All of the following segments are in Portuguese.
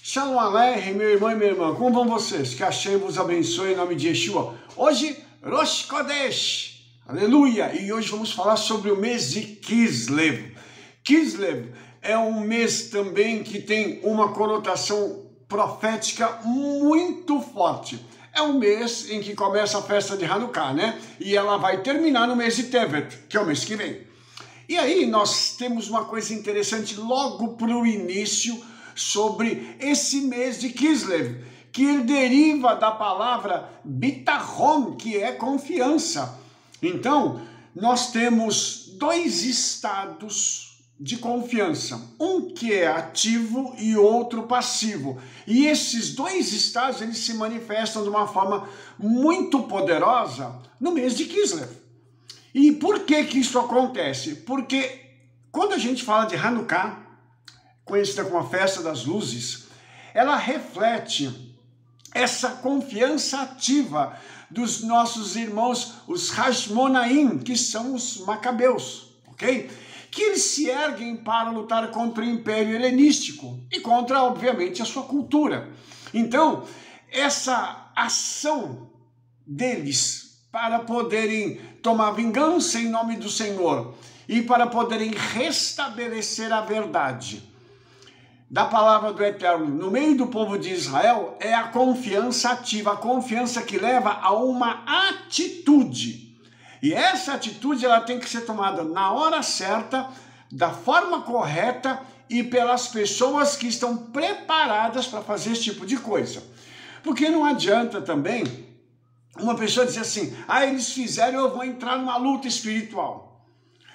Shalom Aleichem, meu irmão e minha irmã, como vão vocês? Que Hashem vos abençoe em nome de Yeshua. Hoje, Rosh Chodesh, aleluia! E hoje vamos falar sobre o mês de Kislev. Kislev é um mês também que tem uma conotação profética muito forte. É um mês em que começa a festa de Hanukkah, né? E ela vai terminar no mês de Tevet, que é o mês que vem. E aí nós temos uma coisa interessante logo para o início, sobre esse mês de Kislev, que ele deriva da palavra bitachon, que é confiança. Então, nós temos dois estados de confiança, um que é ativo e outro passivo. E esses dois estados, eles se manifestam de uma forma muito poderosa no mês de Kislev. E por que que isso acontece? Porque quando a gente fala de Hanukkah, conhecida como a festa das luzes, ela reflete essa confiança ativa dos nossos irmãos, os Hashmonaim, que são os macabeus, ok? Que eles se erguem para lutar contra o Império Helenístico e contra, obviamente, a sua cultura. Então, essa ação deles para poderem tomar vingança em nome do Senhor e para poderem restabelecer a verdade da palavra do Eterno no meio do povo de Israel é a confiança ativa, a confiança que leva a uma atitude. E essa atitude ela tem que ser tomada na hora certa, da forma correta e pelas pessoas que estão preparadas para fazer esse tipo de coisa. Porque não adianta também uma pessoa dizer assim, eles fizeram, eu vou entrar numa luta espiritual,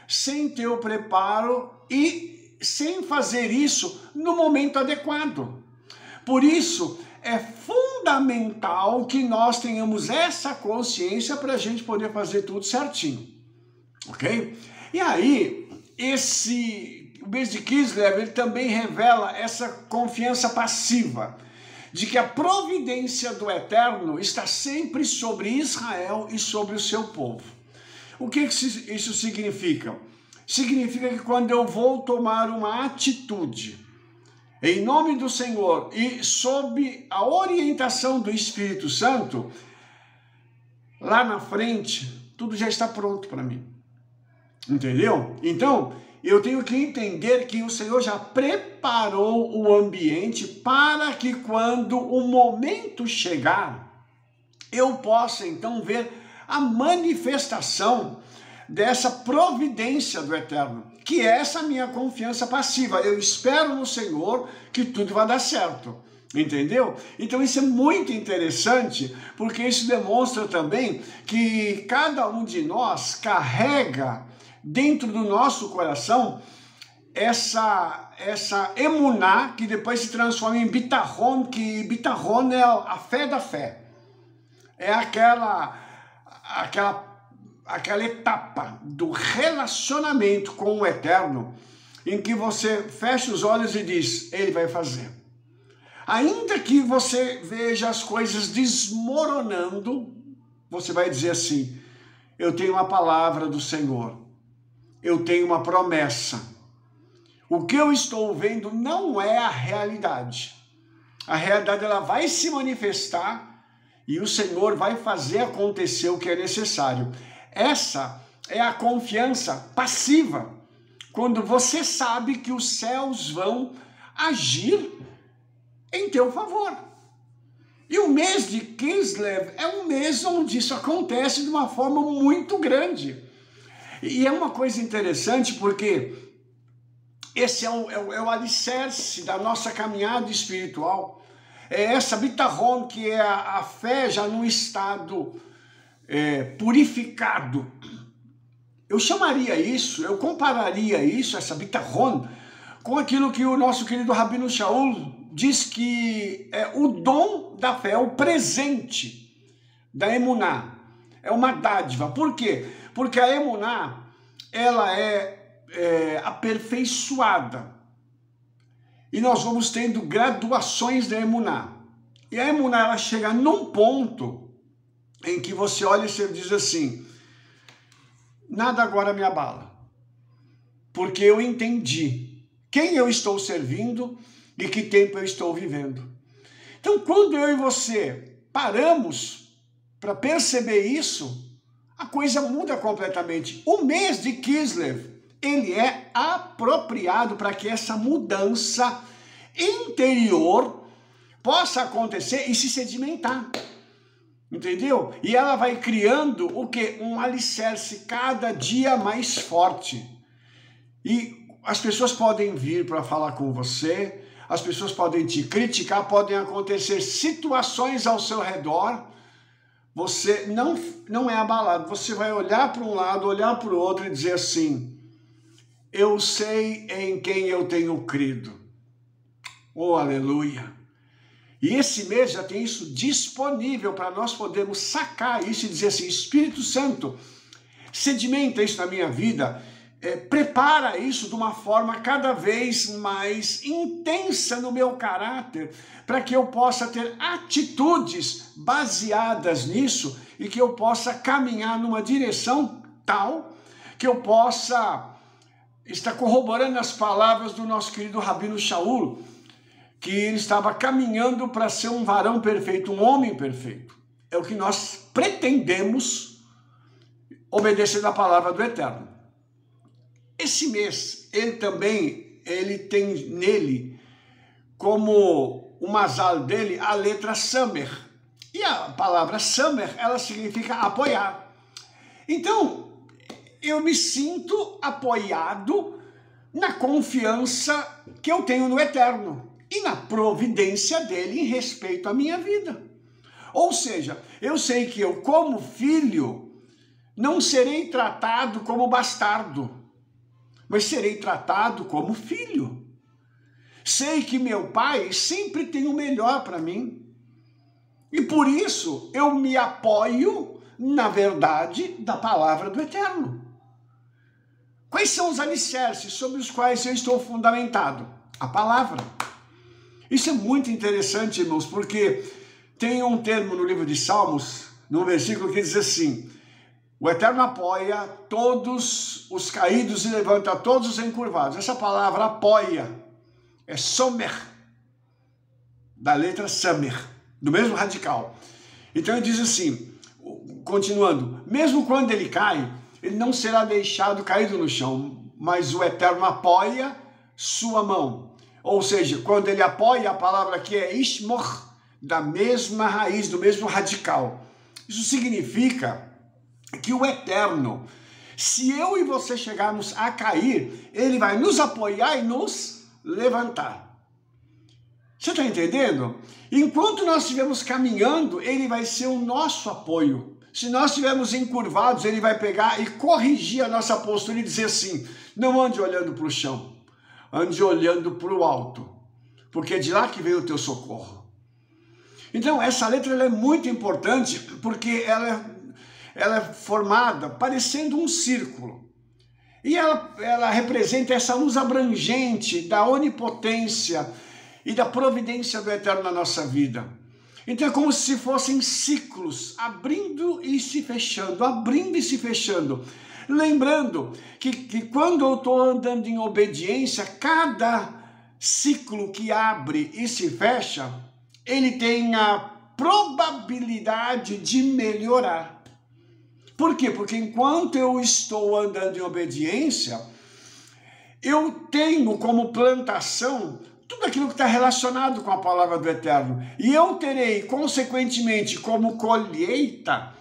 sem ter o preparo e sem fazer isso no momento adequado. Por isso, é fundamental que nós tenhamos essa consciência para a gente poder fazer tudo certinho, ok? E aí, o mês de Kislev, ele também revela essa confiança passiva, de que a providência do Eterno está sempre sobre Israel e sobre o seu povo. O que isso significa? Significa que quando eu vou tomar uma atitude em nome do Senhor e sob a orientação do Espírito Santo, lá na frente, tudo já está pronto para mim. Entendeu? Então, eu tenho que entender que o Senhor já preparou o ambiente para que quando o momento chegar, eu possa então ver a manifestação dessa providência do Eterno, que é essa minha confiança passiva. Eu espero no Senhor que tudo vai dar certo, entendeu? Então isso é muito interessante, porque isso demonstra também que cada um de nós carrega dentro do nosso coração essa emuná, que depois se transforma em bitachon, que bitachon é a fé da fé. É aquela etapa do relacionamento com o Eterno, em que você fecha os olhos e diz, ele vai fazer. Ainda que você veja as coisas desmoronando, você vai dizer assim, eu tenho uma palavra do Senhor, eu tenho uma promessa. O que eu estou vendo não é a realidade. A realidade ela vai se manifestar e o Senhor vai fazer acontecer o que é necessário. Essa é a confiança passiva, quando você sabe que os céus vão agir em teu favor. E o mês de Kislev é um mês onde isso acontece de uma forma muito grande. E é uma coisa interessante porque esse é o alicerce da nossa caminhada espiritual. É essa bitachon, que é a fé já num estado purificado. Eu chamaria isso, eu compararia isso, essa bitachon, com aquilo que o nosso querido Rabino Shaul diz que é o dom da fé, é o presente da emuná, é uma dádiva. Por quê? Porque a emuná, ela é aperfeiçoada e nós vamos tendo graduações da emuná. E a emuná, ela chega num ponto em que você olha e você diz assim, nada agora me abala, porque eu entendi quem eu estou servindo e que tempo eu estou vivendo. Então, quando eu e você paramos para perceber isso, a coisa muda completamente. O mês de Kislev, ele é apropriado para que essa mudança interior possa acontecer e se sedimentar. Entendeu? E ela vai criando o quê? Um alicerce cada dia mais forte. E as pessoas podem vir para falar com você, as pessoas podem te criticar, podem acontecer situações ao seu redor. Você não é abalado, você vai olhar para um lado, olhar para o outro e dizer assim, eu sei em quem eu tenho crido. Oh, aleluia! E esse mês já tem isso disponível para nós podermos sacar isso e dizer assim, Espírito Santo, sedimenta isso na minha vida, prepara isso de uma forma cada vez mais intensa no meu caráter, para que eu possa ter atitudes baseadas nisso e que eu possa caminhar numa direção tal que eu possa estar corroborando as palavras do nosso querido Rabino Shaul, que ele estava caminhando para ser um varão perfeito, um homem perfeito. É o que nós pretendemos obedecer da palavra do Eterno. Esse mês, ele tem nele, como o mazal dele, a letra Samer. E a palavra Samer, ela significa apoiar. Então, eu me sinto apoiado na confiança que eu tenho no Eterno e na providência dele em respeito à minha vida. Ou seja, eu sei que eu, como filho, não serei tratado como bastardo, mas serei tratado como filho. Sei que meu pai sempre tem o melhor para mim. E por isso eu me apoio na verdade da palavra do Eterno. Quais são os alicerces sobre os quais eu estou fundamentado? A palavra. Isso é muito interessante, irmãos, porque tem um termo no livro de Salmos, num versículo que diz assim, o Eterno apoia todos os caídos e levanta todos os encurvados. Essa palavra apoia é somer, da letra samer, do mesmo radical. Então ele diz assim, continuando, mesmo quando ele cai, ele não será deixado caído no chão, mas o Eterno apoia sua mão. Ou seja, quando ele apoia, a palavra aqui é ishmor, da mesma raiz, do mesmo radical. Isso significa que o Eterno, se eu e você chegarmos a cair, ele vai nos apoiar e nos levantar. Você está entendendo? Enquanto nós estivermos caminhando, ele vai ser o nosso apoio. Se nós estivermos encurvados, ele vai pegar e corrigir a nossa postura e dizer assim, não ande olhando para o chão, ande olhando para o alto, porque é de lá que veio o teu socorro. Então, essa letra ela é muito importante, porque ela é formada parecendo um círculo. E ela representa essa luz abrangente da onipotência e da providência do Eterno na nossa vida. Então é como se fossem ciclos, abrindo e se fechando, abrindo e se fechando. Lembrando que quando eu estou andando em obediência, cada ciclo que abre e se fecha, ele tem a probabilidade de melhorar. Por quê? Porque enquanto eu estou andando em obediência, eu tenho como plantação tudo aquilo que está relacionado com a palavra do Eterno. E eu terei, consequentemente, como colheita,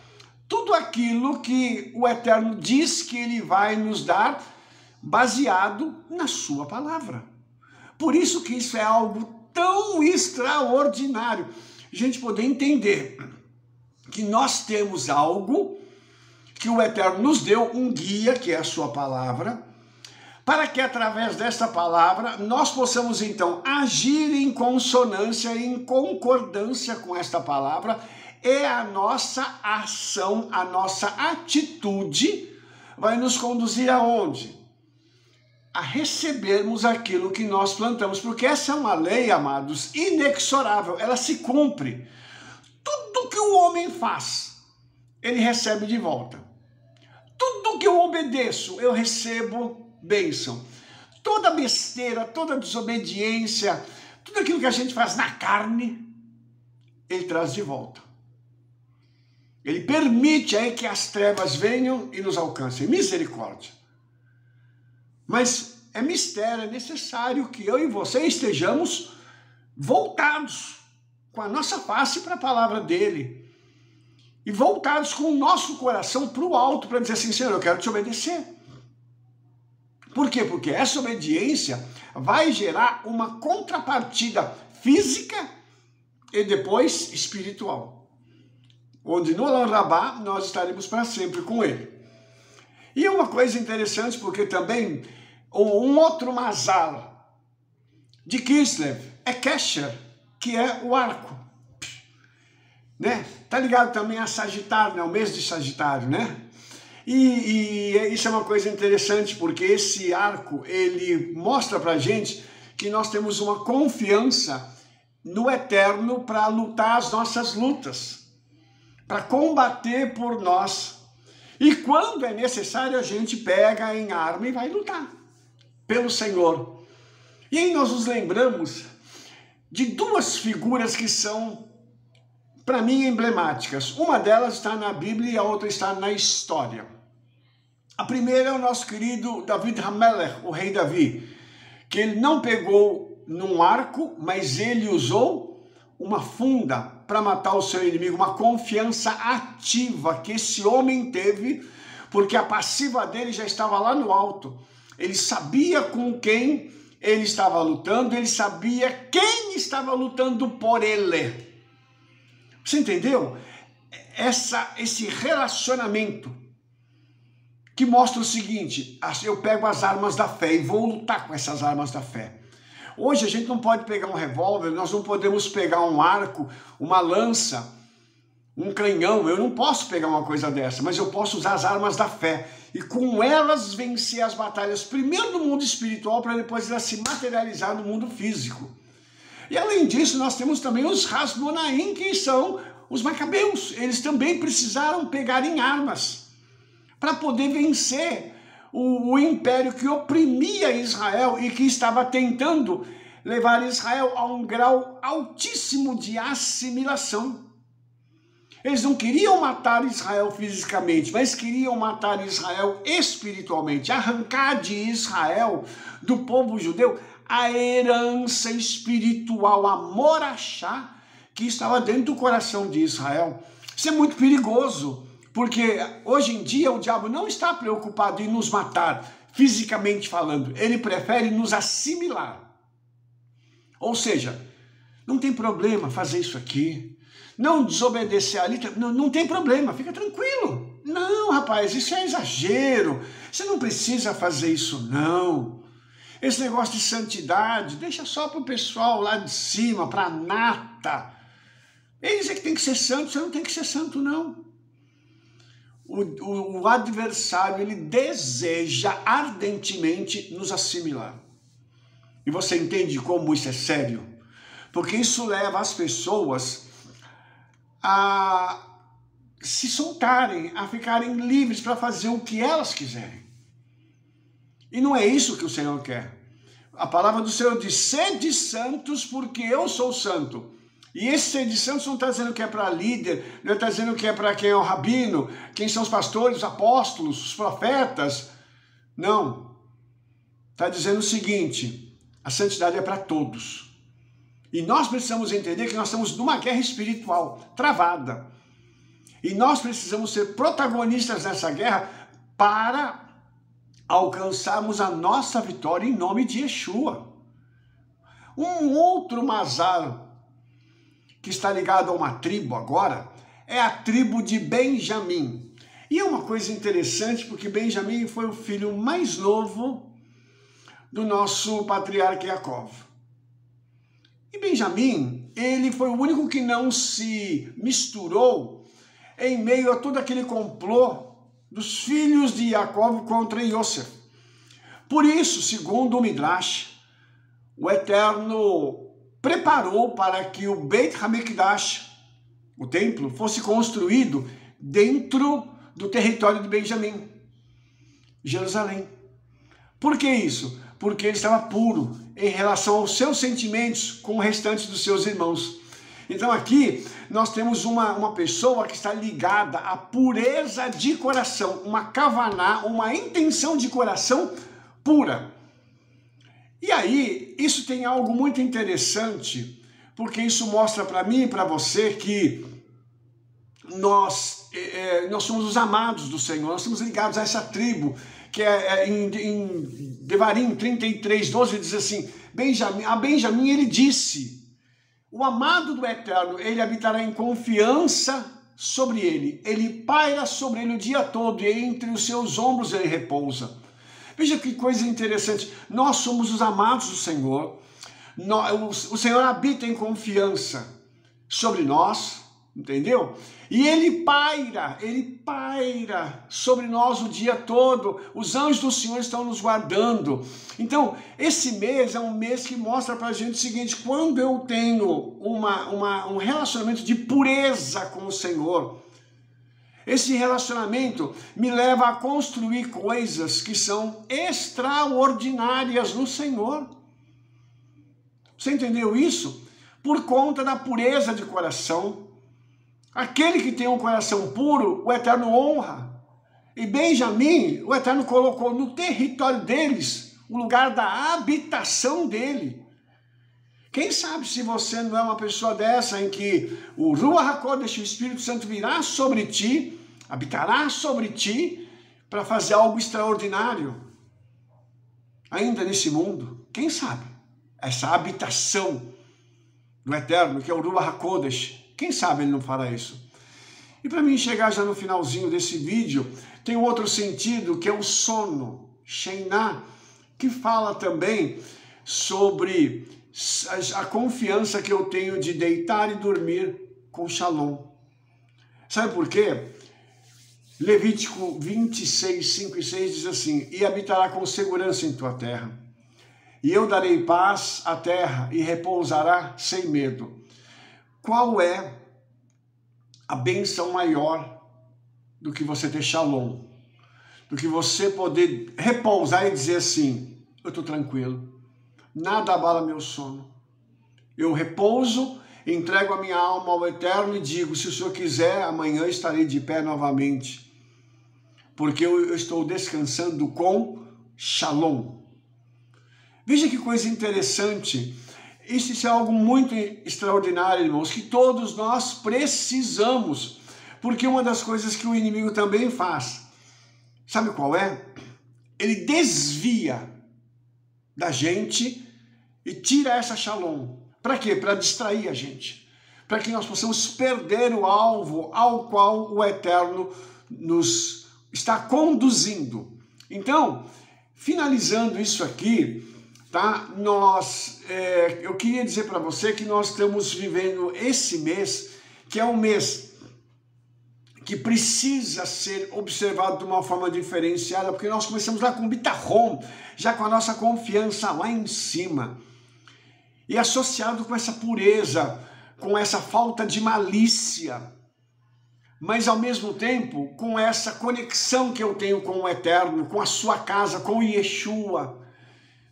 tudo aquilo que o Eterno diz que ele vai nos dar, baseado na sua palavra. Por isso que isso é algo tão extraordinário. A gente poder entender que nós temos algo que o Eterno nos deu, um guia, que é a sua palavra, para que através desta palavra nós possamos então agir em consonância, em concordância com esta palavra, e a nossa ação, a nossa atitude vai nos conduzir aonde? A recebermos aquilo que nós plantamos, porque essa é uma lei, amados, inexorável, ela se cumpre. Tudo que o homem faz, ele recebe de volta. Tudo que eu obedeço, eu recebo bênção. Toda besteira, toda desobediência, Tudo aquilo que a gente faz na carne, ele traz de volta. Ele permite aí que as trevas venham e nos alcancem. Misericórdia. Mas é mistério, é necessário que eu e você estejamos voltados com a nossa face para a palavra dele. E voltados com o nosso coração para o alto, para dizer assim, Senhor, eu quero te obedecer. Por quê? Porque essa obediência vai gerar uma contrapartida física e depois espiritual. Onde no Olam Rabá nós estaremos para sempre com ele. E uma coisa interessante, porque também um outro mazal de Kislev é Kesher, que é o arco. Né? Tá ligado também a Sagitário, né? O mês de Sagitário, né? E isso é uma coisa interessante, porque esse arco, ele mostra pra gente que nós temos uma confiança no eterno para lutar as nossas lutas, para combater por nós. E quando é necessário, a gente pega em arma e vai lutar pelo Senhor. E aí nós nos lembramos de duas figuras que são, para mim, emblemáticas. Uma delas está na Bíblia e a outra está na história. A primeira é o nosso querido David Hamelech, o rei Davi, que ele não pegou num arco, mas ele usou uma funda para matar o seu inimigo, uma confiança ativa que esse homem teve, porque a passiva dele já estava lá no alto. Ele sabia com quem ele estava lutando, ele sabia quem estava lutando por ele. Você entendeu? Esse relacionamento que mostra o seguinte, eu pego as armas da fé e vou lutar com essas armas da fé. Hoje a gente não pode pegar um revólver, nós não podemos pegar um arco, uma lança, um canhão, eu não posso pegar uma coisa dessa, mas eu posso usar as armas da fé e com elas vencer as batalhas, primeiro no mundo espiritual, para depois elas se materializar no mundo físico. E além disso, nós temos também os Hasmonaim, que são os macabeus. Eles também precisaram pegar em armas para poder vencer o império que oprimia Israel e que estava tentando levar Israel a um grau altíssimo de assimilação. Eles não queriam matar Israel fisicamente, mas queriam matar Israel espiritualmente, arrancar de Israel, do povo judeu, a herança espiritual, a morachá, que estava dentro do coração de Israel. Isso é muito perigoso, porque hoje em dia o diabo não está preocupado em nos matar, fisicamente falando. Ele prefere nos assimilar. Ou seja, não tem problema fazer isso aqui, não desobedecer ali, não tem problema, fica tranquilo. Não, rapaz, isso é exagero, você não precisa fazer isso não. Esse negócio de santidade, deixa só para o pessoal lá de cima, para a nata. Eles é que tem que ser santo, você não tem que ser santo não. O adversário, ele deseja ardentemente nos assimilar. E você entende como isso é sério? Porque isso leva as pessoas a se soltarem, a ficarem livres para fazer o que elas quiserem. E não é isso que o Senhor quer. A palavra do Senhor diz, sede santos porque eu sou santo. E esse ser de santos não está dizendo que é para líder, não está dizendo que é para quem é o rabino, quem são os pastores, os apóstolos, os profetas. Não. Está dizendo o seguinte, a santidade é para todos. E nós precisamos entender que nós estamos numa guerra espiritual travada. E nós precisamos ser protagonistas nessa guerra para alcançarmos a nossa vitória em nome de Yeshua. Um outro mazal que está ligado a uma tribo agora, é a tribo de Benjamim. E é uma coisa interessante, porque Benjamim foi o filho mais novo do nosso patriarca Jacó. E Benjamim, ele foi o único que não se misturou em meio a todo aquele complô dos filhos de Jacó contra Yosef. Por isso, segundo o Midrash, o Eterno preparou para que o Beit HaMikdash, o templo, fosse construído dentro do território de Benjamim, Jerusalém. Por que isso? porque ele estava puro em relação aos seus sentimentos com o restante dos seus irmãos. Então aqui nós temos uma pessoa que está ligada à pureza de coração, uma kavaná, uma intenção de coração pura. E aí, isso tem algo muito interessante, porque isso mostra para mim e para você que nós somos os amados do Senhor, nós estamos ligados a essa tribo, que em Devarim 33:12 diz assim, a Benjamim ele disse, o amado do Eterno, ele habitará em confiança sobre ele paira sobre ele o dia todo e entre os seus ombros ele repousa. Veja que coisa interessante, nós somos os amados do Senhor, o Senhor habita em confiança sobre nós, entendeu? E ele paira sobre nós o dia todo, os anjos do Senhor estão nos guardando. Então, esse mês é um mês que mostra pra gente o seguinte, quando eu tenho um relacionamento de pureza com o Senhor, esse relacionamento me leva a construir coisas que são extraordinárias no Senhor. Você entendeu isso? Por conta da pureza de coração. Aquele que tem um coração puro, o Eterno honra. E Benjamim, o Eterno colocou no território deles o lugar da habitação dele. Quem sabe se você não é uma pessoa dessa em que o Ruach HaKodesh, o Espírito Santo, virá sobre ti, habitará sobre ti, para fazer algo extraordinário, ainda nesse mundo. Quem sabe? Essa habitação do Eterno, que é o Ruach HaKodesh, quem sabe ele não fará isso? E para mim chegar já no finalzinho desse vídeo, tem um outro sentido, que é o sono, Sheiná, que fala também sobre a confiança que eu tenho de deitar e dormir com Shalom. Sabe por quê? Levítico 26, 5 e 6 diz assim, e habitará com segurança em tua terra, e eu darei paz à terra e repousará sem medo. Qual é a bênção maior do que você ter Shalom? Do que você poder repousar e dizer assim, eu estou tranquilo, nada abala meu sono. Eu repouso, entrego a minha alma ao Eterno e digo, se o Senhor quiser, amanhã estarei de pé novamente. Porque eu estou descansando com Shalom. Veja que coisa interessante. Isso é algo muito extraordinário, irmãos, que todos nós precisamos. Porque uma das coisas que o inimigo também faz, sabe qual é? Ele desvia da gente e tira essa Shalom. Para quê? Para distrair a gente. Para que nós possamos perder o alvo ao qual o Eterno nos está conduzindo. Então, finalizando isso aqui, tá? Eu queria dizer para você que nós estamos vivendo esse mês, que é um mês que precisa ser observado de uma forma diferenciada, porque nós começamos lá com Bitachon, já com a nossa confiança lá em cima, e associado com essa pureza, com essa falta de malícia, mas ao mesmo tempo com essa conexão que eu tenho com o Eterno, com a sua casa, com Yeshua.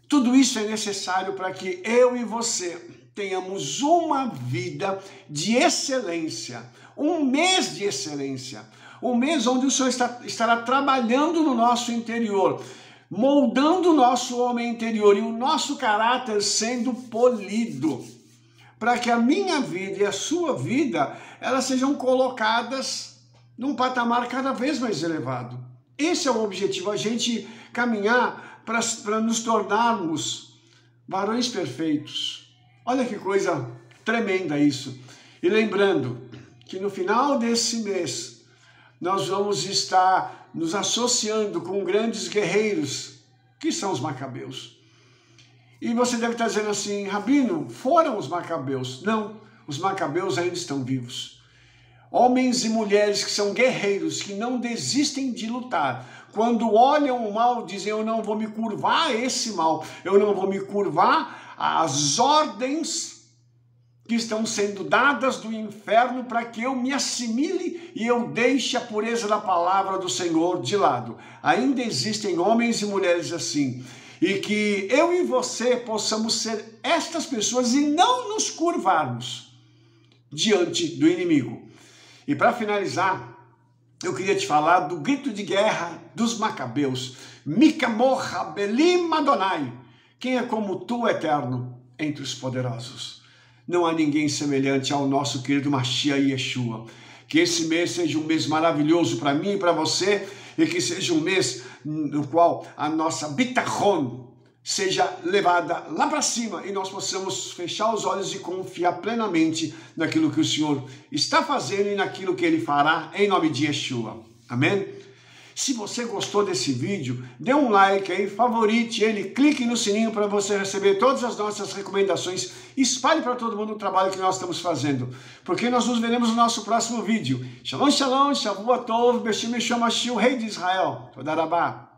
Tudo isso é necessário para que eu e você tenhamos uma vida de excelência, um mês de excelência, um mês onde o Senhor estará trabalhando no nosso interior, moldando o nosso homem interior e o nosso caráter sendo polido, para que a minha vida e a sua vida, elas sejam colocadas num patamar cada vez mais elevado. Esse é o objetivo, a gente caminhar para nos tornarmos varões perfeitos. Olha que coisa tremenda isso. E lembrando que no final desse mês, nós vamos estar nos associando com grandes guerreiros, que são os Macabeus. E você deve estar dizendo assim, Rabino, foram os Macabeus. Não, os Macabeus ainda estão vivos. Homens e mulheres que são guerreiros, que não desistem de lutar. Quando olham o mal, dizem, eu não vou me curvar a esse mal, eu não vou me curvar às ordens que estão sendo dadas do inferno para que eu me assimile e eu deixe a pureza da palavra do Senhor de lado. Ainda existem homens e mulheres assim. e que eu e você possamos ser estas pessoas e não nos curvarmos diante do inimigo. E para finalizar, eu queria te falar do grito de guerra dos Macabeus. Mikamocha Belim Adonai. Quem é como tu, eterno, entre os poderosos? Não há ninguém semelhante ao nosso querido Mashiach Yeshua. Que esse mês seja um mês maravilhoso para mim e para você, e que seja um mês no qual a nossa bitachon seja levada lá para cima e nós possamos fechar os olhos e confiar plenamente naquilo que o Senhor está fazendo e naquilo que Ele fará, em nome de Yeshua. Amém? Se você gostou desse vídeo, dê um like aí, favorite ele, clique no sininho para você receber todas as nossas recomendações, espalhe para todo mundo o trabalho que nós estamos fazendo, porque nós nos veremos no nosso próximo vídeo. Shalom, shalom, Shavua Tov, Beshem Yeshua Mashiach, Rei de Israel. Toda Rabá.